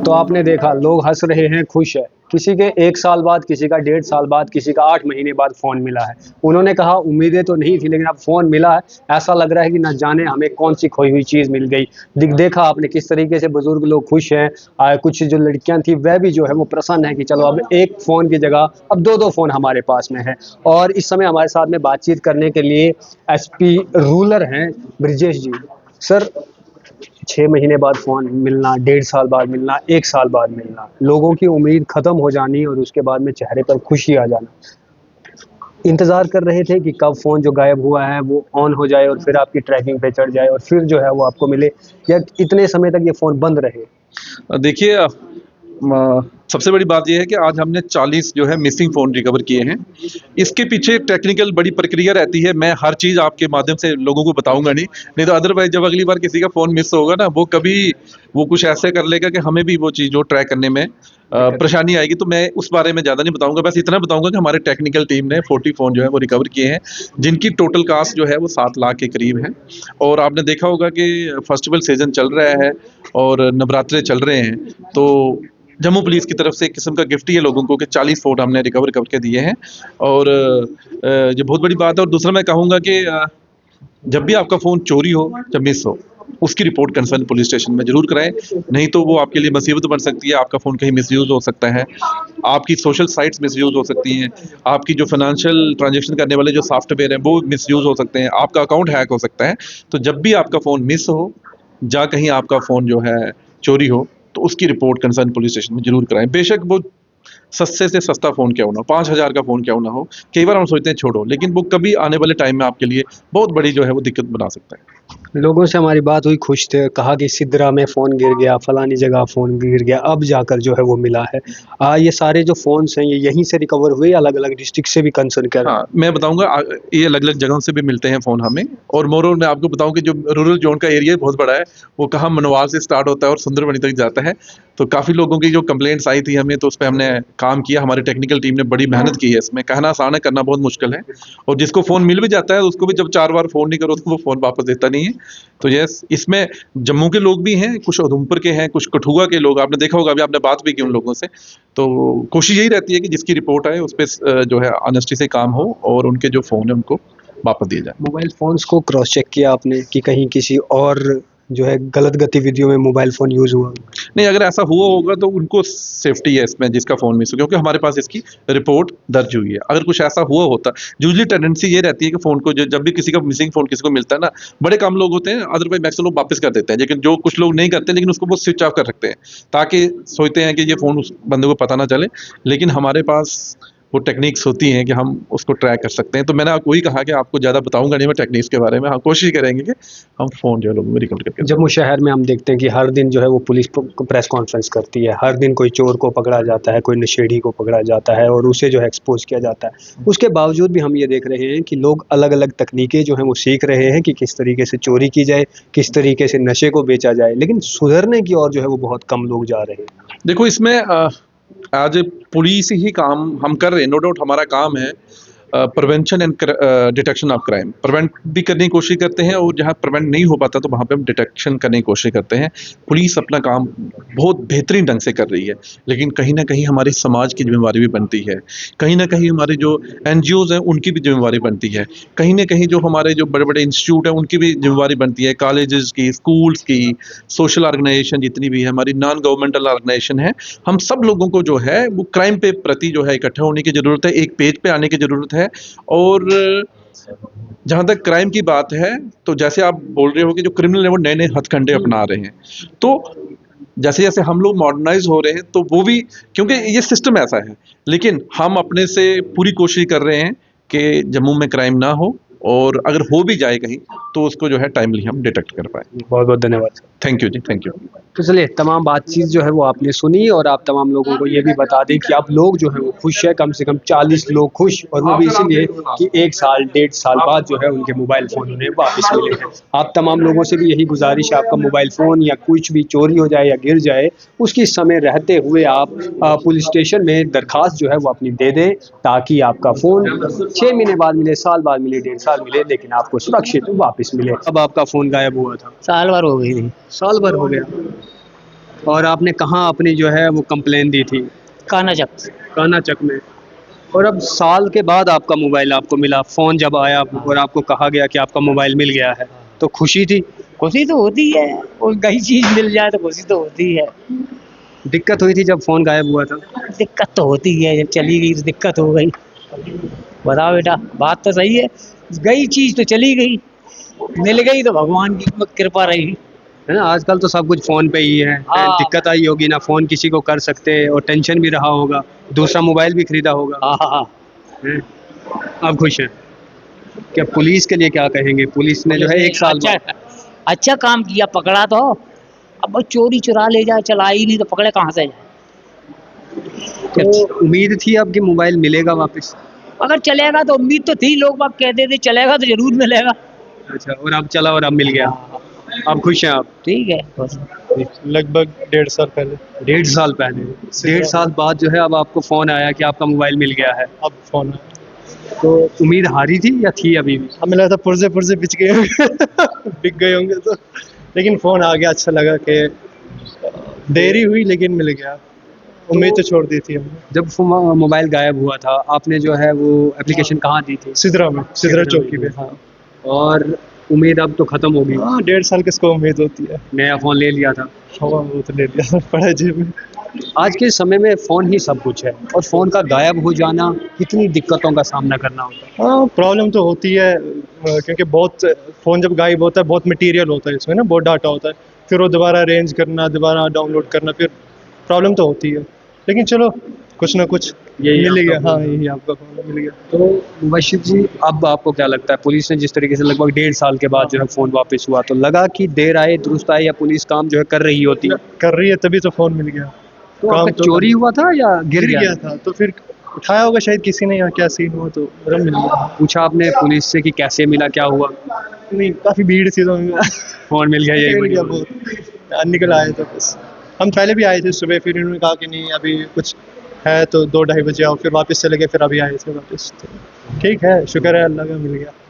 तो आपने देखा लोग हंस रहे हैं, खुश है। किसी के 1 साल बाद, किसी का 1.5 साल बाद, किसी का 8 महीने बाद फ़ोन मिला है। उन्होंने कहा उम्मीदें तो नहीं थी, लेकिन अब फ़ोन मिला है, ऐसा लग रहा है कि ना जाने हमें कौन-सी खोई हुई चीज़ मिल गई। देखा आपने किस तरीके से बुज़ुर्ग लोग खुश हैं। कुछ जो लड़कियाँ थी वह भी जो है वो प्रसन्न है कि चलो अब एक फ़ोन की जगह अब 2-2 फ़ोन हमारे पास में है। और इस समय हमारे साथ में बातचीत करने के लिए एसपी रूरल हैं ब्रिजेश जी। सर, 6 महीने बाद फ़ोन मिलना, 1.5 साल बाद मिलना, 1 साल बाद मिलना, लोगों की उम्मीद ख़त्म हो जानी और उसके बाद में चेहरे पर खुशी आ जाना। इंतज़ार कर रहे थे कि कब फ़ोन जो गायब हुआ है वो ऑन हो जाए और फिर आपकी ट्रैकिंग पे चढ़ जाए और फिर जो है वो आपको मिले, या इतने समय तक ये फ़ोन बंद रहे? देखिए, सबसे बड़ी बात ये है कि आज हमने 40 जो है मिसिंग फ़ोन रिकवर किए हैं। इसके पीछे टेक्निकल बड़ी प्रक्रिया रहती है। मैं हर चीज़ आपके माध्यम से लोगों को बताऊँगा नहीं तो अदरवाइज़ जब अगली बार किसी का फ़ोन मिस होगा ना, वो कुछ ऐसे कर लेगा कि हमें भी वो चीज़ जो ट्रैक करने में परेशानी आएगी। तो मैं उस बारे में ज़्यादा नहीं बताऊँगा, बस इतना बताऊँगा कि हमारे टेक्निकल टीम ने 40 फ़ोन जो है वो रिकवर किए हैं, जिनकी टोटल कॉस्ट जो है वो 7 लाख के करीब है। और आपने देखा होगा कि फेस्टिवल सीज़न चल रहा है और नवरात्रे चल रहे हैं, तो जम्मू पुलिस की तरफ से एक किस्म का गिफ्ट ही है लोगों को कि 40 फ़ोन हमने रिकवर करके दिए हैं। और ये बहुत बड़ी बात है। और दूसरा मैं कहूँगा कि जब भी आपका फ़ोन चोरी हो या मिस हो, उसकी रिपोर्ट कंसर्न पुलिस स्टेशन में ज़रूर कराएँ, नहीं तो वो आपके लिए मुसीबत बन सकती है। आपका फ़ोन कहीं मिसयूज़ हो सकता है, आपकी सोशल साइट्स मिसयूज़ हो सकती हैं, आपकी जो फ़ाइनेंशियल ट्रांज़ैक्शन करने वाले जो सॉफ्टवेयर हैं, वो मिसयूज़ हो सकते हैं, आपका अकाउंट हैक हो सकता है। तो जब भी आपका फ़ोन मिस हो, या कहीं आपका फ़ोन जो है चोरी हो, तो उसकी रिपोर्ट कंसर्न पुलिस स्टेशन में ज़रूर कराएँ। बेशक वो सस्ते से सस्ता फ़ोन क्यों ना हो, 5,000 का फ़ोन क्यों ना हो। कई बार हम सोचते हैं छोड़ो, लेकिन वो कभी आने वाले टाइम में आपके लिए बहुत बड़ी जो है वो दिक्कत बना सकता है। लोगों से हमारी बात हुई, खुश थे, कहा कि सिद्रा में फ़ोन गिर गया, फलानी जगह फ़ोन गिर गया, अब जाकर जो है वो मिला है। ये सारे जो फ़ोन्स हैं ये यहीं से रिकवर हुए, अलग-अलग डिस्ट्रिक्ट से भी कंसर्न कर? हाँ, मैं बताऊँगा, ये अलग-अलग जगहों से भी मिलते हैं फ़ोन हमें। और मोरओवर मैं आपको बताऊँ कि जो रूरल ज़ोन का एरिया बहुत बड़ा है, वो कहाँ मनवाल से स्टार्ट होता है और सुंदरबनी तक जाता है। तो काफ़ी लोगों की जो कंप्लेंट्स आई थी हमें, तो उस पे हमने काम किया। हमारी टेक्निकल टीम ने बड़ी मेहनत की है इसमें। कहना आसान है, करना बहुत मुश्किल है। और जिसको फ़ोन मिल भी जाता है, उसको भी जब 4 बार फ़ोन नहीं करो तो वो फ़ोन वापस देता नहीं है। तो यस, इसमें जम्मू के लोग भी हैं, कुछ उधमपुर के हैं, कुछ कठुआ के लोग। आपने देखा होगा, अभी आपने बात भी की उन लोगों से। तो कोशिश यही रहती है कि जिसकी रिपोर्ट आए उस पे जो है ऑनेस्टी से काम हो और उनके जो फ़ोन है उनको वापस दिए जाए। मोबाइल फ़ोन्स को क्रॉस चेक किया आपने कि कहीं किसी और जो है गलत गतिविधियों में मोबाइल फ़ोन यूज़ हुआ? नहीं, अगर ऐसा हुआ होगा तो उनको सेफ्टी है इसमें, जिसका फ़ोन मिस हो, क्योंकि हमारे पास इसकी रिपोर्ट दर्ज हुई है। अगर कुछ ऐसा हुआ होता, यूजुअली टेंडेंसी ये रहती है कि फ़ोन को जब भी किसी का मिसिंग फ़ोन किसी को मिलता है ना, बड़े कम लोग होते हैं, अदरवाइज़ मैक्सिमम लोग वापस कर देते हैं। लेकिन जो कुछ लोग नहीं करते, लेकिन उसको वो स्विच ऑफ कर रखते हैं, ताकि सोचते हैं कि ये फ़ोन उस बंदे को पता ना चले। लेकिन हमारे पास वो टेक्निक्स होती हैं कि हम उसको ट्रैक कर सकते हैं। तो मैंने आपको वही कहा कि आपको ज़्यादा बताऊँगा नहीं मैं टेक्निक्स के बारे में। हम कोशिश करेंगे कि हम फ़ोन जो है लोगों में रिकवर करके दें। जम्मू शहर में हम देखते हैं कि हर दिन जो है वो पुलिस प्रेस कॉन्फ्रेंस करती है, हर दिन कोई चोर को पकड़ा जाता है, कोई नशेड़ी को पकड़ा जाता है और उसे जो है एक्सपोज किया जाता है। उसके बावजूद भी हम ये देख रहे हैं कि लोग अलग-अलग तकनीकें जो हैं वो सीख रहे हैं कि किस तरीके से चोरी की जाए, किस तरीके से नशे को बेचा जाए, लेकिन सुधरने की ओर जो है वो बहुत कम लोग जा रहे हैं। देखो, इसमें एज ए पुलिस ही काम हम कर रहे हैं, नो डाउट हमारा काम है prevention and detection of crime. Prevent भी करने की कोशिश करते हैं और जहाँ प्रिवेंट नहीं हो पाता तो वहाँ पे हम डिटेक्शन करने की कोशिश करते हैं। पुलिस अपना काम बहुत बेहतरीन ढंग से कर रही है, लेकिन कहीं ना कहीं हमारे समाज की जिम्मेवारी भी बनती है, कहीं ना कहीं हमारे जो NGOs हैं उनकी भी जिम्मेवारी बनती है, कहीं ना कहीं जो हमारे जो बड़े बड़े इंस्टीट्यूट हैं उनकी भी जिम्मेवारी बनती है, कॉलेजेस की, स्कूल्स की, सोशल ऑर्गेनाइजेशन जितनी भी है, हमारी नॉन गवर्नमेंटल ऑर्गेनाइजेशन है, हम सब लोगों को जो है वो क्राइम पे प्रति जो है इकट्ठा होने की ज़रूरत है, एक पेज पे आने की ज़रूरत है। और जहाँ तक क्राइम की बात है, तो जैसे आप बोल रहे हो कि जो क्रिमिनल है वो नए-नए हथकंडे अपना रहे हैं। तो जैसे-जैसे हम लोग मॉडर्नाइज़ हो रहे हैं तो वो भी, क्योंकि ये सिस्टम ऐसा है, लेकिन हम अपने से पूरी कोशिश कर रहे हैं कि जम्मू में क्राइम ना हो और अगर हो भी जाए कहीं तो उसको जो है टाइमली हम डिटेक्ट कर पाएँ। बहुत-बहुत धन्यवाद। थैंक यू जी, थैंक यू। तो चलिए, तमाम बातचीत जो है वो आपने सुनी और आप तमाम लोगों को ये भी बता दें कि अब लोग जो हैं वो खुश हैं, कम से कम 40 लोग खुश, और वो भी इसीलिए कि 1 साल, 1.5 साल बाद जो है उनके मोबाइल फ़ोन उन्हें वापस मिले हैं। आप तमाम लोगों से भी यही गुज़ारिश है, आपका मोबाइल फ़ोन या कुछ भी चोरी हो जाए या गिर जाए, उसकी समय रहते हुए आप पुलिस स्टेशन में दरख़्वास्त जो है वो अपनी दे दें, ताकि आपका फ़ोन 6 महीने बाद मिले, साल बाद मिले, 1.5 साल मिले, लेकिन आपको सुरक्षित वापस मिले। अब आपका फ़ोन गायब हुआ था? साल भर हो गई थी। साल भर हो गया। और आपने कहाँ अपनी जो है वो कंप्लेन दी थी? काना जब काना चक में। और अब साल के बाद आपका मोबाइल आपको मिला, फ़ोन जब आया और आपको कहा गया कि आपका मोबाइल मिल गया है, तो खुशी थी? खुशी तो होती है, कोई नई चीज मिल जाए तो खुशी तो होती है। दिक्कत हुई थी जब फ़ोन गायब हुआ था? दिक्कत तो होती है, जब चली गई तो दिक्कत हो गई। बताओ बेटा, बात तो सही है, गई चीज तो चली गई, मिल गई तो भगवान की कृपा रही। है ना, आजकल तो सब कुछ फ़ोन पे ही है। हाँ। दिक्कत आई होगी ना, फ़ोन किसी को कर सकते और टेंशन भी रहा होगा, दूसरा मोबाइल भी खरीदा होगा। हाँ हाँ हाँ। हैं? अब खुश हैं? क्या पुलिस के लिए क्या कहेंगे? पुलिस ने जो है 1 साल बाद अच्छा काम किया, पकड़ा तो। अब वो चोरी चुरा ले जाए, चला ही नहीं तो पकड़े कहाँ से जाए। तो उम्मीद थी अब कि मोबाइल मिलेगा वापस? अगर चलेगा तो उम्मीद तो थी, लोग बाग कहते थे चलेगा तो जरूर मिलेगा। अच्छा, और अब चला और अब मिल गया। अब खुश हैं आप? ठीक है बस। लगभग 1.5 साल पहले 1.5 साल पहले, 1.5 साल बाद जो है अब आपको फ़ोन आया कि आपका मोबाइल मिल गया है। अब फोन आया। तो उम्मीद हारी थी या थी अभी भी? हमें लगा था पुर्जे पुर्जे बिक गए होंगे बिक गए होंगे तो, लेकिन फोन आ गया। अच्छा लगा कि देरी हुई लेकिन मिल गया। उम्मीद तो छोड़ दी थी हमने। जब मोबाइल गायब हुआ था, आपने जो है वो एप्लीकेशन कहाँ दी थी? सिदरा में, सिदरा चौकी पे। हाँ और उम्मीद अब तो ख़त्म होगी। हाँ, 1.5 साल किसको उम्मीद होती है। नया फ़ोन ले लिया था। हाँ, वो तो ले लिया पड़ा जेब में। आज के समय में फ़ोन ही सब कुछ है और फ़ोन का गायब हो जाना कितनी दिक्कतों का सामना करना होता है। हाँ, प्रॉब्लम तो होती है क्योंकि बहुत फ़ोन जब गायब होता है बहुत मटेरियल होता है इसमें ना, बहुत डाटा होता है, फिर वो दोबारा अरेंज करना, दोबारा डाउनलोड करना, फिर प्रॉब्लम तो होती है। लेकिन चलो कुछ ना कुछ यही मिल गया। आपका हाँ, फ़ोन। यही आपका फ़ोन मिल गया। तो मुबशिर जी, अब आपको क्या लगता है, पुलिस ने जिस तरीके से लगभग 1.5 साल के बाद जो है फ़ोन वापस हुआ, तो लगा कि देर आए दुरुस्त आए या पुलिस काम जो है कर रही होती? कर रही है तभी तो फ़ोन मिल गया। तो काम आपका तो चोरी हुआ था या गिर गिर गया? गया था तो फिर उठाया होगा शायद किसी ने, या क्या सीन हुआ तो रम मिल गया। पूछा आपने पुलिस से कि कैसे मिला, क्या हुआ? नहीं, काफ़ी भीड़ थी तो फ़ोन मिल गया, यही मिल बड़ी गया बात। बहुत। निकल आए थे बस। हम पहले भी आए थे सुबह, फिर इन्होंने कहा कि नहीं अभी कुछ है तो 2-2:30 बजे आओ, फिर वापस चले गए, फिर अभी आए थे वापस। तो ठीक है, शुक्र है अल्लाह का मिल गया।